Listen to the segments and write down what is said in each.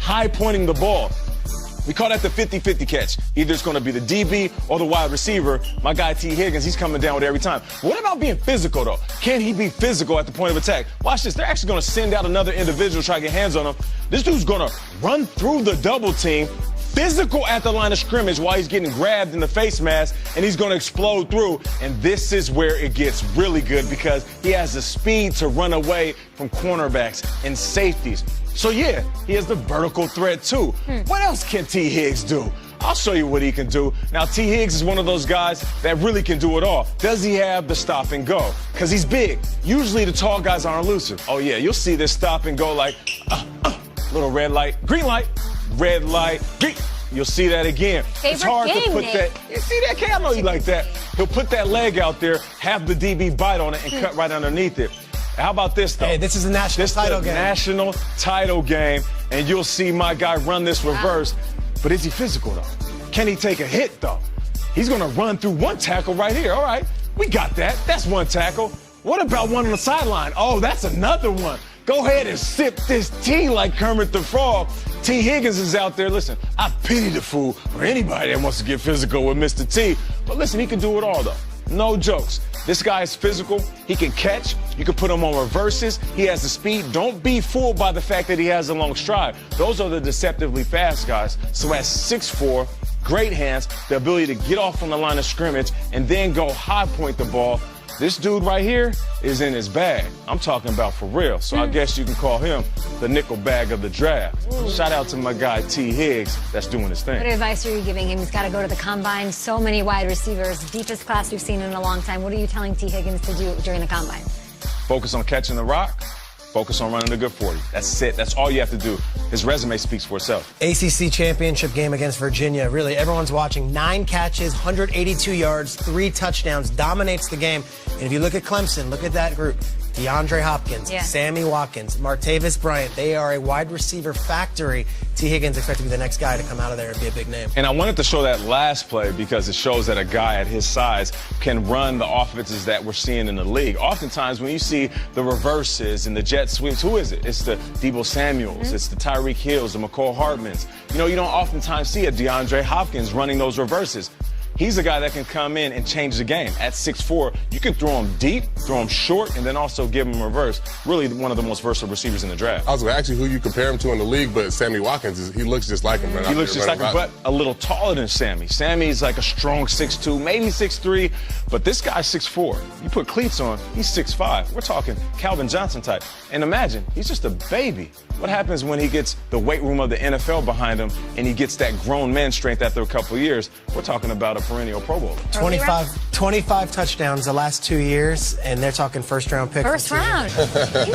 high pointing the ball. We call that the 50-50 catch. Either it's going to be the DB or the wide receiver. My guy T. Higgins, he's coming down with it every time. What about being physical, though? Can he be physical at the point of attack? Watch this. They're actually going to send out another individual to try to get hands on him. This dude's going to run through the double team, physical at the line of scrimmage while he's getting grabbed in the face mask, and he's going to explode through. And this is where it gets really good because he has the speed to run away from cornerbacks and safeties. So, yeah, he has the vertical threat, too. What else can T. Higgs do? I'll show you what he can do. Now, T. Higgs is one of those guys that really can do it all. Does he have the stop and go? Because he's big. Usually the tall guys aren't elusive. Oh, yeah, you'll see this stop and go like, little red light, green light, red light, green. You'll see that again. It's hard to put that. You see that, Kay? I know you like that. He'll put that leg out there, have the DB bite on it, and cut right underneath it. How about this, though? Hey, this is a national title game. National title game, and you'll see my guy run this reverse. But is he physical, though? Can he take a hit, though? He's going to run through one tackle right here. All right, we got that. That's one tackle. What about one on the sideline? Oh, that's another one. Go ahead and sip this tea like Kermit the Frog. T. Higgins is out there. Listen, I pity the fool or anybody that wants to get physical with Mr. T. But listen, he can do it all, though. No jokes. This guy is physical. He can catch. You can put him on reverses. He has the speed. Don't be fooled by the fact that he has a long stride. Those are the deceptively fast guys. So at 6'4", great hands, the ability to get off on the line of scrimmage and then go high point the ball. This dude right here is in his bag. I'm talking about for real. So I guess you can call him the nickel bag of the draft. Shout out to my guy T. Higgs that's doing his thing. What advice are you giving him? He's got to go to the combine. So many wide receivers, deepest class we've seen in a long time. What are you telling T. Higgins to do during the combine? Focus on catching the rock. Focus on running a good 40. That's it. That's all you have to do. His resume speaks for itself. ACC championship game against Virginia. Really, everyone's watching. 9 catches, 182 yards, 3 touchdowns, dominates the game. And if you look at Clemson, look at that group. DeAndre Hopkins, Sammy Watkins, Martavis Bryant. They are a wide receiver factory. T. Higgins expected to be the next guy to come out of there and be a big name. And I wanted to show that last play because it shows that a guy at his size can run the offenses that we're seeing in the league. Oftentimes when you see the reverses and the jet sweeps, who is it? It's the Deebo Samuels. It's the Tyreek Hills, the McCall Hartmans. You know, you don't oftentimes see a DeAndre Hopkins running those reverses. He's a guy that can come in and change the game. At 6'4", you can throw him deep, throw him short, and then also give him reverse. Really one of the most versatile receivers in the draft. I was going to ask you who you compare him to in the league, but Sammy Watkins, he looks just like him. Right? He looks just like him, but a little taller than Sammy. Sammy's like a strong 6'2", maybe 6'3", but this guy's 6'4". You put cleats on, he's 6'5". We're talking Calvin Johnson type. And imagine, he's just a baby. What happens when he gets the weight room of the NFL behind him and he gets that grown man strength after a couple of years? We're talking about a perennial Pro Bowler. 25 touchdowns the last 2 years, and they're talking first-round pick. First round. You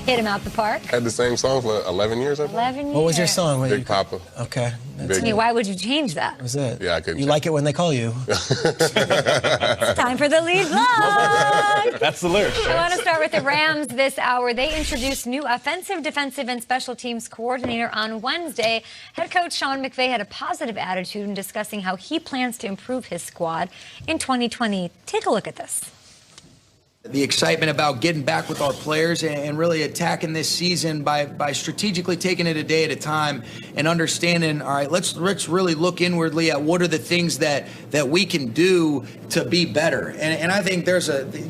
hit him out the park. Had the same song for 11 years, I think. 11 years. What was your song? Big Papa. Okay. I mean, why would you change that? That was it. Yeah, I couldn't. You like it when they call you. It's time for the lead block. That's the lyrics. I want to start with the Rams this hour. They introduced new offensive, defensive, and special teams coordinator on Wednesday. Head coach Sean McVay had a positive attitude in discussing how he plans to improve his squad in 2020. Take a look at this. The excitement about getting back with our players and really attacking this season by strategically taking it a day at a time and understanding, all right, let's really look inwardly at what are the things that we can do to be better. And I think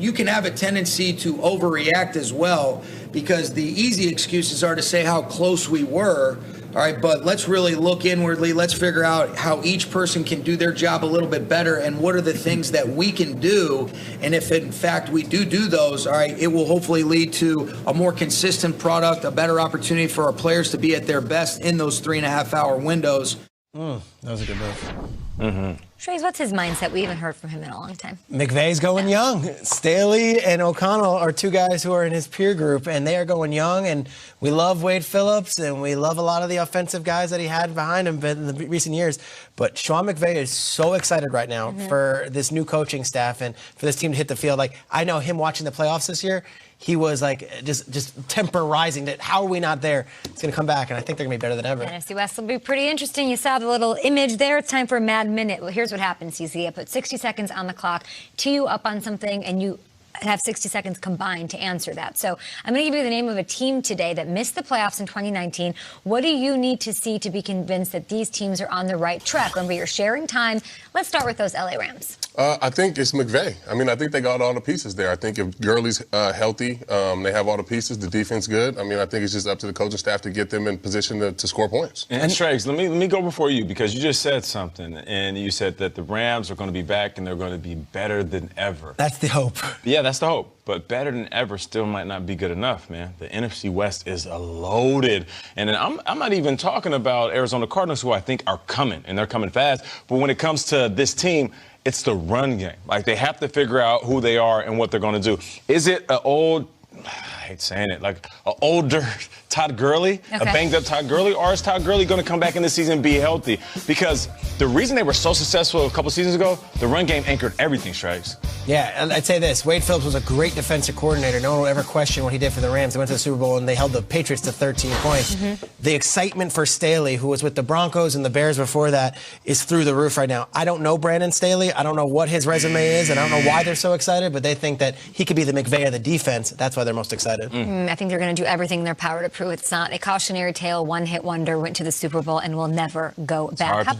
you can have a tendency to overreact as well, because the easy excuses are to say how close we were. All right, but let's really look inwardly. Let's figure out how each person can do their job a little bit better and what are the things that we can do. And if, in fact, we do those, all right, it will hopefully lead to a more consistent product, a better opportunity for our players to be at their best in those 3.5-hour windows. That was a good move. Trace, what's his mindset? We haven't heard from him in a long time. McVay's going young. Staley and O'Connell are 2 guys who are in his peer group, and they are going young. And we love Wade Phillips, and we love a lot of the offensive guys that he had behind him in the recent years. But Sean McVay is so excited right now for this new coaching staff and for this team to hit the field. Like, I know him watching the playoffs this year, he was like just temper rising that how are we not there? It's going to come back, and I think they're going to be better than ever. NFC West will be pretty interesting. You saw the little image there. It's time for a Mad Minute. Well, here's what happens. You see, I put 60 seconds on the clock, tee you up on something, and you have 60 seconds combined to answer that. So I'm going to give you the name of a team today that missed the playoffs in 2019. What do you need to see to be convinced that these teams are on the right track? Remember, you're sharing time. Let's start with those LA Rams. I think it's McVay. I mean, I think they got all the pieces there. I think if Gurley's healthy, they have all the pieces, the defense good. I mean, I think it's just up to the coaching staff to get them in position to score points. And Trags, let me go before you, because you just said something, and you said that the Rams are going to be back and they're going to be better than ever. That's the hope. Yeah, that's the hope. But better than ever still might not be good enough, man. The NFC West is loaded. And then I'm not even talking about Arizona Cardinals, who I think are coming, and they're coming fast. But when it comes to this team, it's the run game. Like, they have to figure out who they are and what they're going to do. Is it an old, I hate saying it, like an older Todd Gurley, a banged-up Todd Gurley, or is Todd Gurley going to come back in this season and be healthy? Because the reason they were so successful a couple seasons ago, the run game anchored everything, Strikes. Yeah, I'd say this. Wade Phillips was a great defensive coordinator. No one will ever question what he did for the Rams. They went to the Super Bowl, and they held the Patriots to 13 points. The excitement for Staley, who was with the Broncos and the Bears before that, is through the roof right now. I don't know Brandon Staley. I don't know what his resume is, and I don't know why they're so excited, but they think that he could be the McVay of the defense. That's why they're most excited. I think they're going to do everything in their power to prove it's not a cautionary tale, one-hit wonder, went to the Super Bowl, and will never go back. How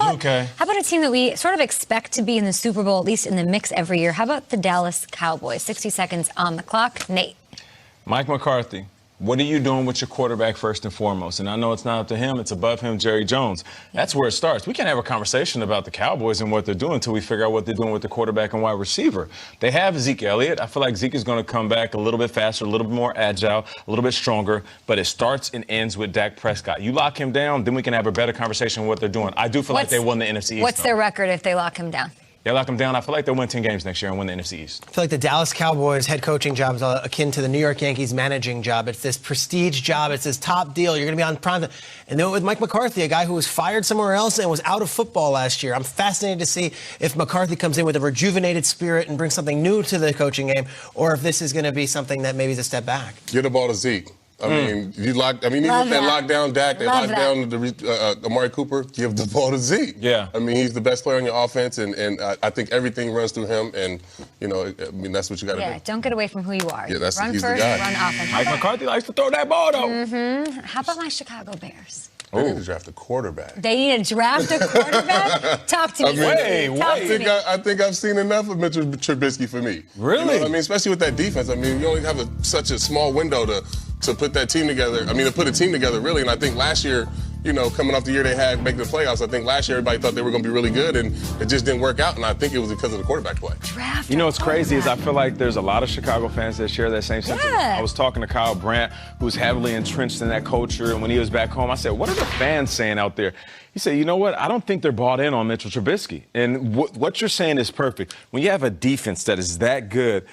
about a team that we sort of expect to be in the Super Bowl, at least in the mix every year? How about the Dallas Cowboys? 60 seconds on the clock. Nate. Mike McCarthy, what are you doing with your quarterback first and foremost? And I know it's not up to him. It's above him, Jerry Jones. That's where it starts. We can't have a conversation about the Cowboys and what they're doing until we figure out what they're doing with the quarterback and wide receiver. They have Zeke Elliott. I feel like Zeke is going to come back a little bit faster, a little bit more agile, a little bit stronger. But it starts and ends with Dak Prescott. You lock him down, then we can have a better conversation on what they're doing. I do feel like they won the NFC East. What's their record if they lock him down? They lock them down. I feel like they'll win 10 games next year and win the NFC East. I feel like the Dallas Cowboys head coaching job is akin to the New York Yankees managing job. It's this prestige job. It's this top deal. You're going to be on prime time. And then with Mike McCarthy, a guy who was fired somewhere else and was out of football last year. I'm fascinated to see if McCarthy comes in with a rejuvenated spirit and brings something new to the coaching game, or if this is going to be something that maybe is a step back. Get the ball to Zeke. I mean, even if they lock down Dak, they lock down Amari Cooper, give the ball to Zeke. Yeah. I mean, he's the best player on your offense, and I think everything runs through him, and, I mean, that's what you got to do. Yeah, don't get away from who you are. Yeah, run he's first, the guy. run offense. Mike McCarthy likes to throw that ball, though. How about my Chicago Bears? They need to draft a quarterback. They need to draft a quarterback? Talk to me. I think I've seen enough of Mitchell Trubisky for me. Really? You know what I mean, especially with that defense. I mean, you only have such a small window to put that team together. I mean, to put a team together, really. And I think last year, coming off the year they had making the playoffs, I think last year everybody thought they were going to be really good, and it just didn't work out. And I think it was because of the quarterback play. You know what's crazy is I feel like there's a lot of Chicago fans that share that same sentiment. I was talking to Kyle Brandt, who's heavily entrenched in that culture, and when he was back home, I said, what are the fans saying out there? He said, you know what? I don't think they're bought in on Mitchell Trubisky. And what you're saying is perfect. When you have a defense that is that good,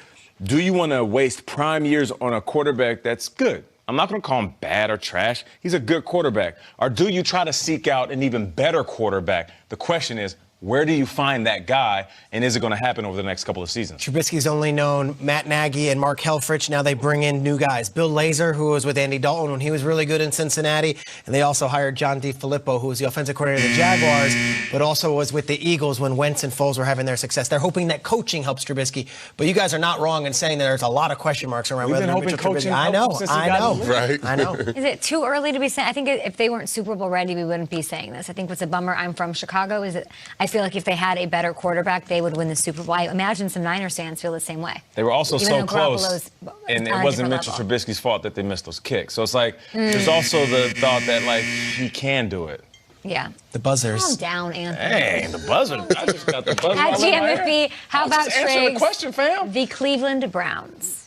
do you want to waste prime years on a quarterback that's good? I'm not going to call him bad or trash. He's a good quarterback. Or do you try to seek out an even better quarterback? The question is, where do you find that guy, and is it going to happen over the next couple of seasons? Trubisky's only known Matt Nagy and Mark Helfrich. Now they bring in new guys. Bill Lazor, who was with Andy Dalton when he was really good in Cincinnati. And they also hired John DeFilippo, who was the offensive coordinator of the Jaguars, but also was with the Eagles when Wentz and Foles were having their success. They're hoping that coaching helps Trubisky. But you guys are not wrong in saying that there's a lot of question marks around whether Mitchell Trubisky. I know. Right. I know. Is it too early to be saying? I think if they weren't Super Bowl ready, we wouldn't be saying this. I think what's a bummer, I'm from Chicago, is that I feel like if they had a better quarterback, they would win the Super Bowl. I imagine some Niner fans feel the same way. They were also so close, and it wasn't Mitchell level. Trubisky's fault that they missed those kicks. So it's like there's also the thought that, like, he can do it. Yeah. The buzzers. Calm down, Anthony. Hey, the buzzer. I just got the buzzer. At GMFB, how about answer the question, fam? the Cleveland Browns?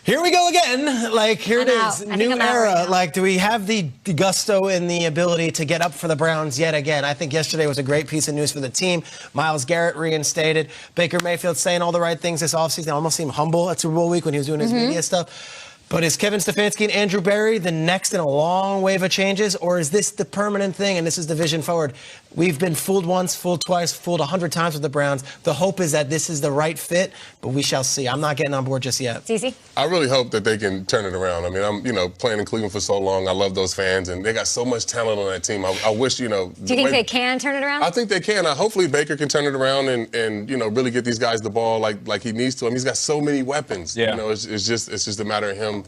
Here we go again. Like, here it is. New era. Like, do we have the gusto and the ability to get up for the Browns yet again? I think yesterday was a great piece of news for the team. Myles Garrett reinstated. Baker Mayfield saying all the right things this offseason. I almost seemed humble at Super Bowl week when he was doing his media stuff. But is Kevin Stefanski and Andrew Berry the next in a long wave of changes, or is this the permanent thing and this is the vision forward? We've been fooled once, fooled twice, fooled 100 times with the Browns. The hope is that this is the right fit, but we shall see. I'm not getting on board just yet. Cece? I really hope that they can turn it around. I mean, I'm playing in Cleveland for so long. I love those fans, and they got so much talent on that team. I wish, Do you think they can turn it around? I think they can. Hopefully Baker can turn it around and really get these guys the ball like he needs to. I mean, he's got so many weapons. Yeah. It's just a matter of him,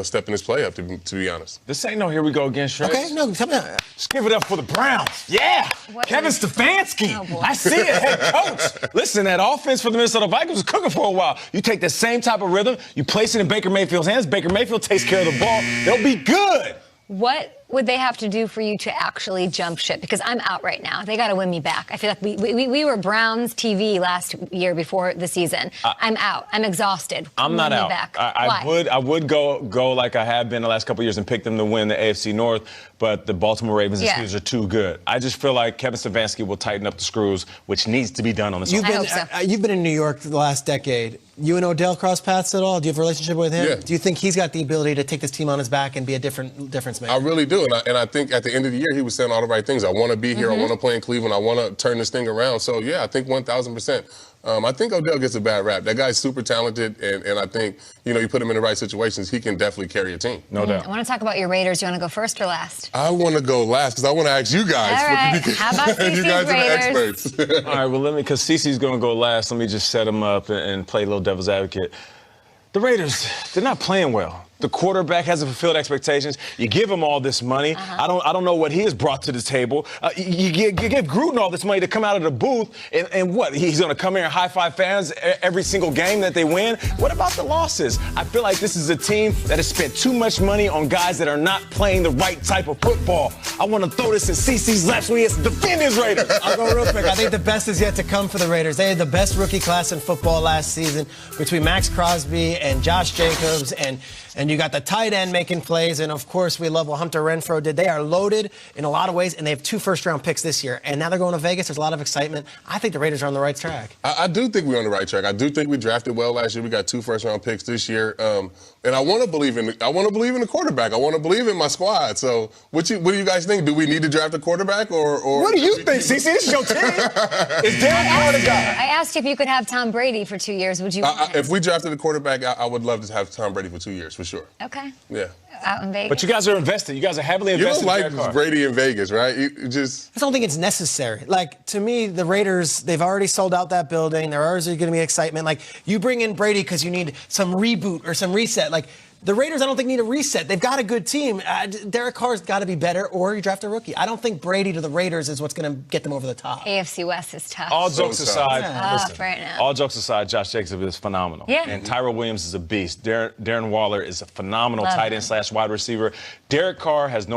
stepping his play up, to be honest. This ain't no here we go again, Shrek. Okay, no, tell me. Just give it up for the Browns. Yeah. Kevin Stefanski. Oh, boy. I see it, head coach. Listen, that offense for the Minnesota Vikings was cooking for a while. You take the same type of rhythm, you place it in Baker Mayfield's hands. Baker Mayfield takes care of the ball. They'll be good. What would they have to do for you to actually jump ship? Because I'm out right now. They got to win me back. I feel like we were Browns TV last year before the season. I'm out. I'm exhausted. I'm not win me out. Back. I would go like I have been the last couple of years and pick them to win the AFC North, but the Baltimore Ravens and Steelers are too good. I just feel like Kevin Stefanski will tighten up the screws, which needs to be done on this. You've been in New York the last decade. You and Odell cross paths at all? Do you have a relationship with him? Yeah. Do you think he's got the ability to take this team on his back and be a difference maker? I really do, and I think at the end of the year he was saying all the right things. I want to be here. I want to play in Cleveland. I want to turn this thing around. So yeah, I think 1,000%. I think Odell gets a bad rap. That guy's super talented, and I think you put him in the right situations, he can definitely carry a team. No doubt. I want to talk about your Raiders. You want to go first or last? I want to go last because I want to ask you guys. All right. How about you guys Raiders? are the experts. All right, well, because Cece's going to go last, let me just set him up and play a little devil's advocate. The Raiders, they're not playing well. The quarterback hasn't fulfilled expectations. You give him all this money. I don't know what he has brought to the table. You give Gruden all this money to come out of the booth, and what? He's going to come here and high-five fans every single game that they win? What about the losses? I feel like this is a team that has spent too much money on guys that are not playing the right type of football. I want to throw this in CeCe's laps when he has to defend his Raiders. I'll go real quick. I think the best is yet to come for the Raiders. They had the best rookie class in football last season between Max Crosby and Josh Jacobs, and you got the tight end making plays, and of course we love what Hunter Renfrow did. They are loaded in a lot of ways, and they have 2 first-round picks this year. And now they're going to Vegas. There's a lot of excitement. I think the Raiders are on the right track. I do think we're on the right track. I do think we drafted well last year. We got 2 first-round picks this year, and I want to believe in the quarterback. I want to believe in my squad. So what do you guys think? Do we need to draft a quarterback, or what do you think, CeCe? This is your team. Is Derek Carr the guy? I asked if you could have Tom Brady for 2 years. Would you? If we drafted a quarterback, I would love to have Tom Brady for 2 years for sure. Okay. Yeah. Out in Vegas. But you guys are invested. You guys are heavily invested. You don't like Brady in Vegas, right? I don't think it's necessary. Like, to me, the Raiders, they've already sold out that building. There already going to be excitement. Like, you bring in Brady because you need some reboot or some reset. Like, the Raiders, I don't think, need a reset. They've got a good team. Derek Carr's got to be better, or you draft a rookie. I don't think Brady to the Raiders is what's going to get them over the top. AFC West is tough. All jokes aside, Tough right now. all jokes aside, Josh Jacobs is phenomenal. Yeah. And Tyrell Williams is a beast. Darren Waller is a phenomenal tight end / wide receiver. Derek Carr has no